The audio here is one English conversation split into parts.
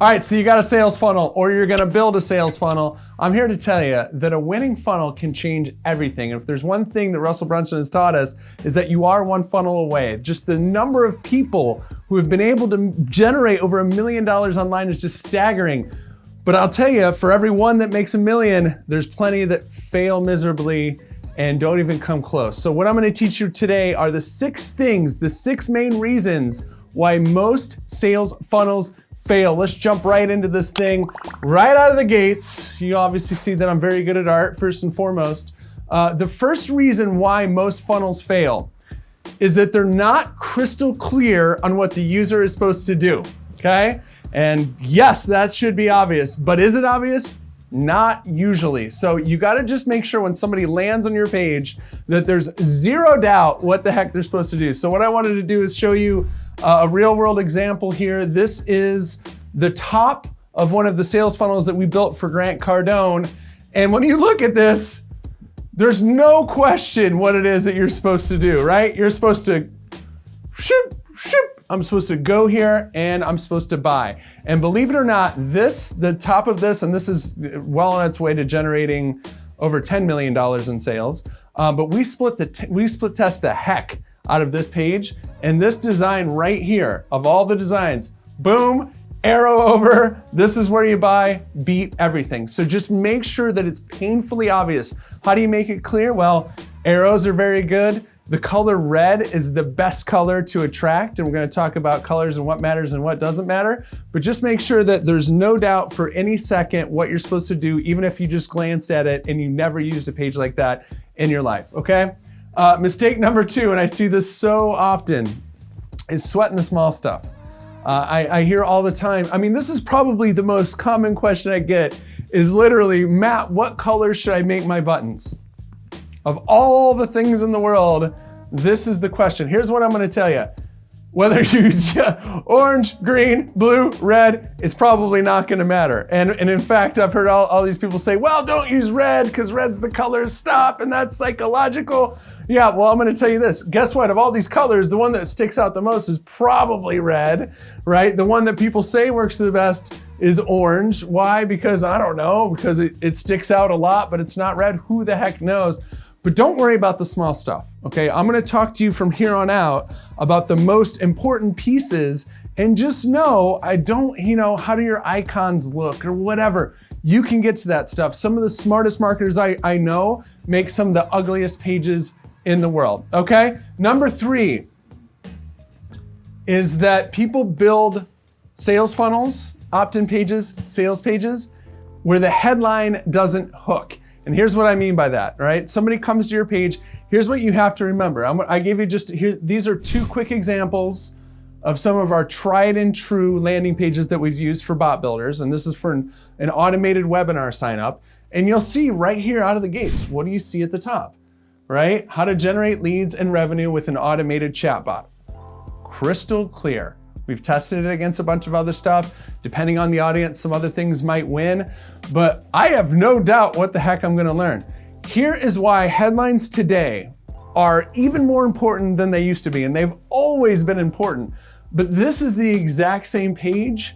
All right, so you got a sales funnel or you're gonna build a sales funnel. I'm here to tell you that a winning funnel can change everything. And if there's one thing that Russell Brunson has taught us is that you are one funnel away. Just the number of people who have been able to generate over $1 million online is just staggering. But I'll tell you, for every one that makes $1 million, there's plenty that fail miserably and don't even come close. So what I'm gonna teach you today are the 6 things, the 6 main reasons why most sales funnels fail. Let's jump right into this thing right out of the gates. You obviously see that I'm very good at art, first and foremost. The first reason why most funnels fail is that they're not crystal clear on what the user is supposed to do, okay? And yes, that should be obvious, but is it obvious? Not usually. So you gotta just make sure when somebody lands on your page that there's zero doubt what the heck they're supposed to do. So what I wanted to do is show you a real world example here. This is the top of one of the sales funnels that we built for Grant Cardone. And when you look at this, there's no question what it is that you're supposed to do, right? You're supposed to shoop. I'm supposed to go here and I'm supposed to buy. And believe it or not, the top of this, and this is well on its way to generating over $10 million in sales, but we split test the heck out of this page, and this design right here, of all the designs, boom, arrow over, this is where you buy, beat everything. So just make sure that it's painfully obvious. How do you make it clear? Well, arrows are very good. The color red is the best color to attract, and we're gonna talk about colors and what matters and what doesn't matter, but just make sure that there's no doubt for any second what you're supposed to do, even if you just glance at it and you never used a page like that in your life, okay? Mistake number 2, and I see this so often, is sweating the small stuff. I hear all the time, I mean, this is probably the most common question I get, is literally, Matt, what color should I make my buttons? Of all the things in the world, this is the question. Here's what I'm gonna tell you. Whether you use orange, green, blue, red, it's probably not gonna matter. And in fact, I've heard all these people say, well, don't use red because red's the color stop and that's psychological. Yeah, well, I'm gonna tell you this. Guess what? Of all these colors, the one that sticks out the most is probably red, right? The one that people say works the best is orange. Why? Because I don't know, because it sticks out a lot, but it's not red. Who the heck knows? But don't worry about the small stuff, okay? I'm gonna talk to you from here on out about the most important pieces, and just know, how do your icons look or whatever. You can get to that stuff. Some of the smartest marketers I know make some of the ugliest pages in the world, okay? Number 3 is that people build sales funnels, opt-in pages, sales pages, where the headline doesn't hook. And here's what I mean by that, right? Somebody comes to your page, here's what you have to remember. I gave you these are 2 quick examples of some of our tried and true landing pages that we've used for bot builders. And this is for an automated webinar sign up. And you'll see right here out of the gates, what do you see at the top, right? How to generate leads and revenue with an automated chatbot. Crystal clear. We've tested it against a bunch of other stuff. Depending on the audience, some other things might win, but I have no doubt what the heck I'm gonna learn. Here is why headlines today are even more important than they used to be, and they've always been important. But this is the exact same page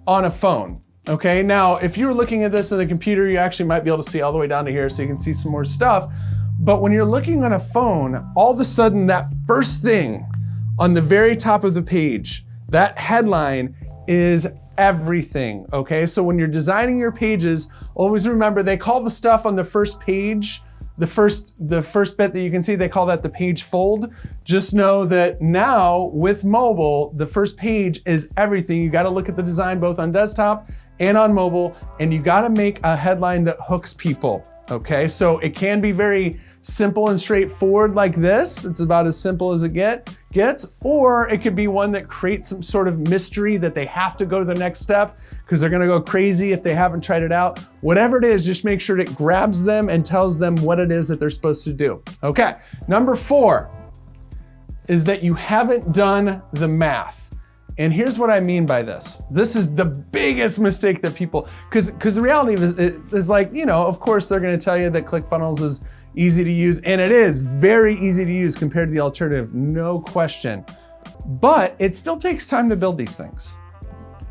on a phone, okay? Now, if you're looking at this on a computer, you actually might be able to see all the way down to here so you can see some more stuff. But when you're looking on a phone, all of a sudden that first thing on the very top of the page, that headline is everything, okay? So when you're designing your pages, always remember they call the stuff on the first page, the first bit that you can see, they call that the page fold. Just know that now with mobile, the first page is everything. You gotta look at the design both on desktop and on mobile, and you gotta make a headline that hooks people, okay? So it can be very simple and straightforward like this. It's about as simple as it gets, or it could be one that creates some sort of mystery that they have to go to the next step because they're gonna go crazy if they haven't tried it out. Whatever it is, just make sure it grabs them and tells them what it is that they're supposed to do. Okay, number 4 is that you haven't done the math. And here's what I mean by this. This is the biggest mistake that people, because the reality is like, of course they're gonna tell you that ClickFunnels is easy to use, and it is very easy to use compared to the alternative, no question. But it still takes time to build these things.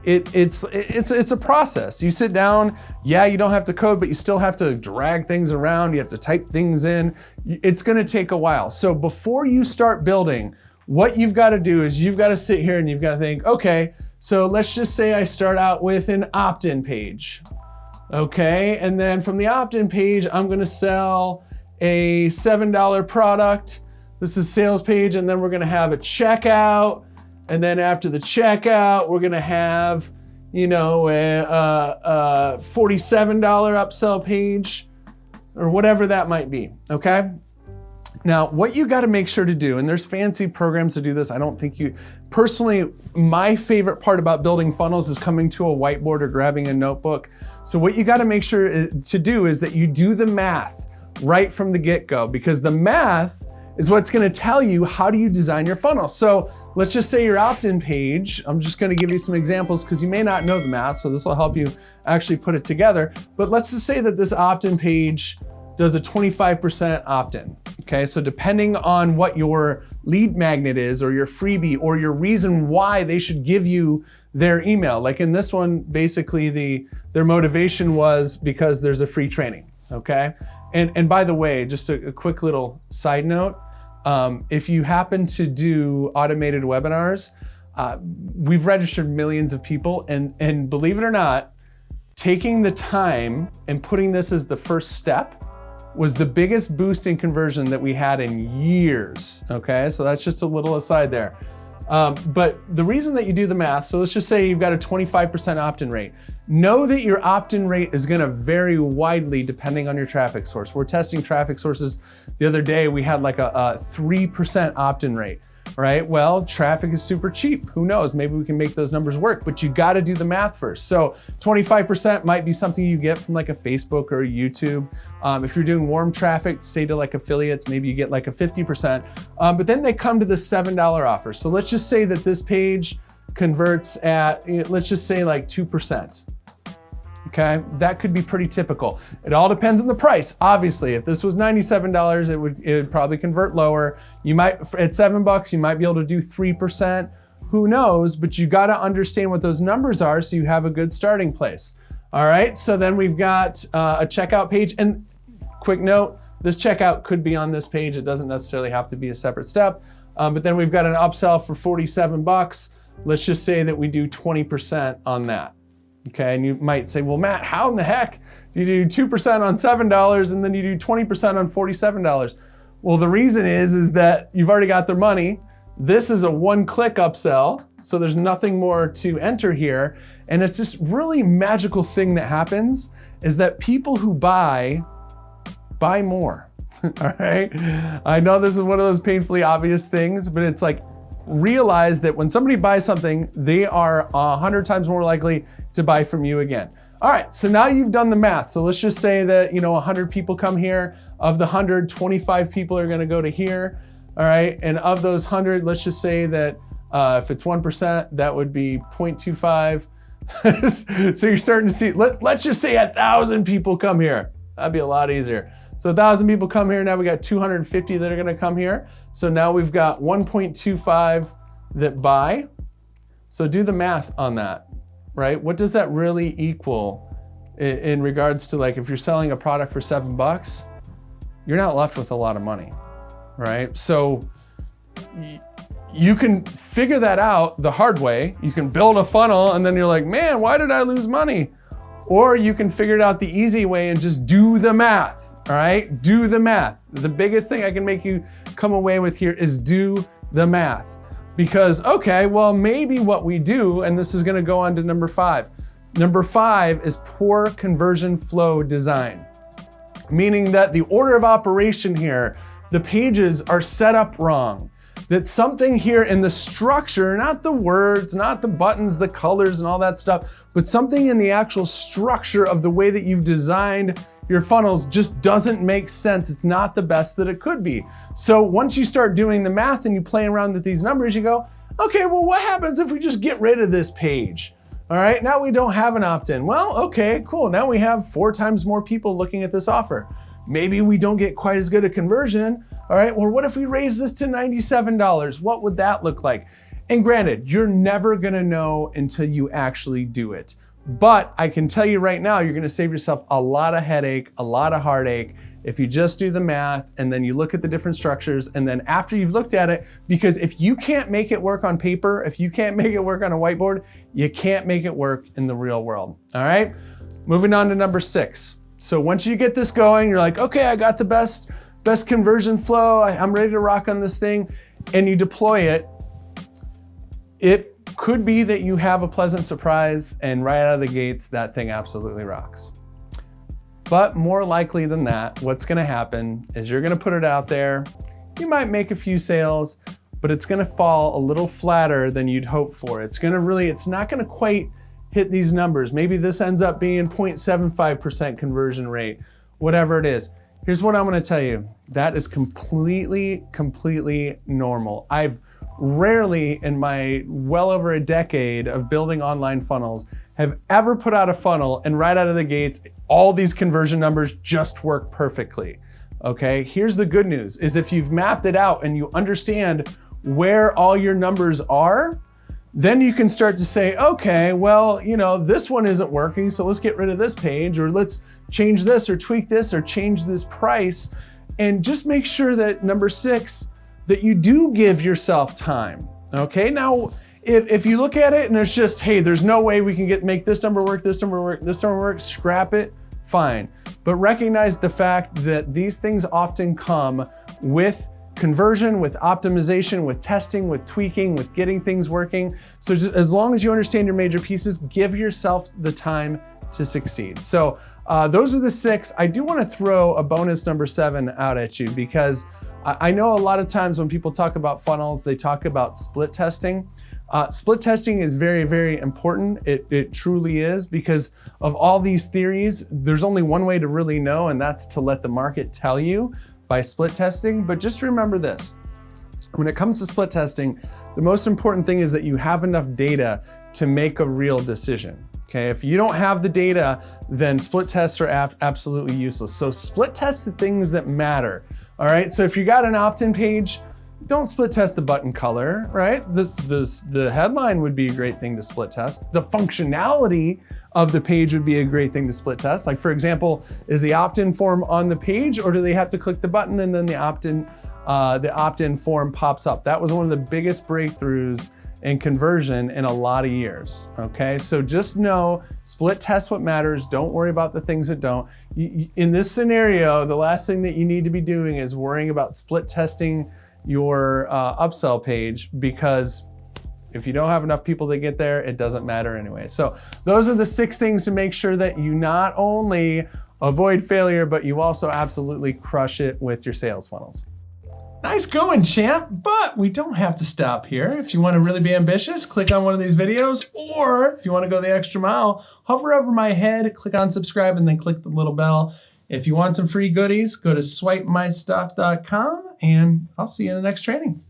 it's a process. You sit down, yeah, you don't have to code, but you still have to drag things around. You have to type things in. It's gonna take a while. So before you start building, what you've got to do is you've got to sit here and you've got to think, okay, so let's just say I start out with an opt-in page. Okay, and then from the opt-in page, I'm gonna sell a $7 product. This is sales page, and then we're gonna have a checkout. And then after the checkout, we're gonna have, you know, a $47 upsell page or whatever that might be, okay? Now, what you gotta make sure to do, and there's fancy programs to do this, I don't think you, personally, my favorite part about building funnels is coming to a whiteboard or grabbing a notebook. So what you gotta make sure to do is that you do the math right from the get-go, because the math is what's gonna tell you how do you design your funnel. So let's just say your opt-in page, I'm just gonna give you some examples because you may not know the math, so this will help you actually put it together. But let's just say that this opt-in page does a 25% opt-in. Okay, so depending on what your lead magnet is or your freebie or your reason why they should give you their email. Like in this one, basically their motivation was because there's a free training, okay? And by the way, just a quick little side note, if you happen to do automated webinars, we've registered millions of people, and believe it or not, taking the time and putting this as the first step was the biggest boost in conversion that we had in years, okay? So that's just a little aside there. But the reason that you do the math, so let's just say you've got a 25% opt-in rate. Know that your opt-in rate is gonna vary widely depending on your traffic source. We're testing traffic sources. The other day, we had like a 3% opt-in rate, right? Well, traffic is super cheap. Who knows? Maybe we can make those numbers work, but you gotta do the math first. So 25% might be something you get from like a Facebook or a YouTube. If you're doing warm traffic, say to like affiliates, maybe you get like a 50%. But then they come to the $7 offer. So let's just say that this page converts at, let's just say like 2%. Okay, that could be pretty typical. It all depends on the price. Obviously, if this was $97, it would probably convert lower. You might, at $7, you might be able to do 3%. Who knows? But you got to understand what those numbers are so you have a good starting place. All right. So then we've got a checkout page. And quick note: this checkout could be on this page. It doesn't necessarily have to be a separate step. But then we've got an upsell for $47. Let's just say that we do 20% on that. Okay, and you might say, well, Matt, how in the heck do you do 2% on $7 and then you do 20% on $47? Well, the reason is that you've already got their money. This is a one-click upsell, so there's nothing more to enter here. And it's this really magical thing that happens is that people who buy more, all right? I know this is one of those painfully obvious things, but it's like, realize that when somebody buys something, they are 100 times more likely to buy from you again. All right, so now you've done the math. So let's just say that, 100 people come here. Of the 100, 25 people are gonna go to here, all right? And of those 100, let's just say that if it's 1%, that would be 0.25. So you're starting to see, let's just say 1,000 people come here. That'd be a lot easier. So 1,000 people come here, now we got 250 that are gonna come here. So now we've got 1.25 that buy. So do the math on that, right? What does that really equal in regards to, like, if you're selling a product for $7, you're not left with a lot of money, right? So you can figure that out the hard way. You can build a funnel and then you're like, man, why did I lose money? Or you can figure it out the easy way and just do the math, all right? Do the math. The biggest thing I can make you come away with here is do the math. Because, okay, well, maybe what we do, and this is gonna go on to number 5. Number 5 is poor conversion flow design. Meaning that the order of operation here, the pages are set up wrong. That something here in the structure, not the words, not the buttons, the colors and all that stuff, but something in the actual structure of the way that you've designed your funnels just doesn't make sense. It's not the best that it could be. So once you start doing the math and you play around with these numbers, you go, okay, well, what happens if we just get rid of this page? All right, now we don't have an opt-in. Well, okay, cool. Now we have 4 times more people looking at this offer. Maybe we don't get quite as good a conversion. All right, well, what if we raise this to $97? What would that look like? And granted, you're never gonna know until you actually do it. But I can tell you right now, you're gonna save yourself a lot of headache, a lot of heartache, if you just do the math and then you look at the different structures, and then after you've looked at it, because if you can't make it work on paper, if you can't make it work on a whiteboard, you can't make it work in the real world, all right? Moving on to number 6. So once you get this going, you're like, okay, I got the best conversion flow, I'm ready to rock on this thing, and you deploy it, it could be that you have a pleasant surprise and right out of the gates, that thing absolutely rocks. But more likely than that, what's gonna happen is you're gonna put it out there, you might make a few sales, but it's gonna fall a little flatter than you'd hope for. It's not gonna quite hit these numbers. Maybe this ends up being 0.75% conversion rate, whatever it is. Here's what I'm gonna tell you. That is completely normal. I've rarely in my well over a decade of building online funnels have ever put out a funnel and right out of the gates, all these conversion numbers just work perfectly, okay? Here's the good news, is if you've mapped it out and you understand where all your numbers are, then you can start to say, okay, well, this one isn't working, so let's get rid of this page, or let's change this or tweak this or change this price, and just make sure that number 6, that you do give yourself time, okay? Now, if you look at it and it's just, hey, there's no way we can make this number work, this number work, this number work, scrap it, fine. But recognize the fact that these things often come with conversion, with optimization, with testing, with tweaking, with getting things working. So just as long as you understand your major pieces, give yourself the time to succeed. So those are the 6. I do want to throw a bonus number 7 out at you, because I know a lot of times when people talk about funnels, they talk about split testing. Split testing is very important. It truly is, because of all these theories, there's only one way to really know, and that's to let the market tell you by split testing. But just remember this, when it comes to split testing, the most important thing is that you have enough data to make a real decision. Okay, if you don't have the data, then split tests are absolutely useless. So split test the things that matter. All right, so if you got an opt-in page, don't split test the button color, right? The headline would be a great thing to split test. The functionality of the page would be a great thing to split test. Like, for example, is the opt-in form on the page, or do they have to click the button and then the opt-in form pops up? That was one of the biggest breakthroughs in conversion in a lot of years, okay? So just know, split test what matters. Don't worry about the things that don't. In this scenario, the last thing that you need to be doing is worrying about split testing your upsell page, because if you don't have enough people to get there, it doesn't matter anyway. So those are the 6 things to make sure that you not only avoid failure, but you also absolutely crush it with your sales funnels. Nice going, champ, but we don't have to stop here. If you want to really be ambitious, click on one of these videos, or if you want to go the extra mile, hover over my head, click on subscribe, and then click the little bell. If you want some free goodies, go to swipemystuff.com, and I'll see you in the next training.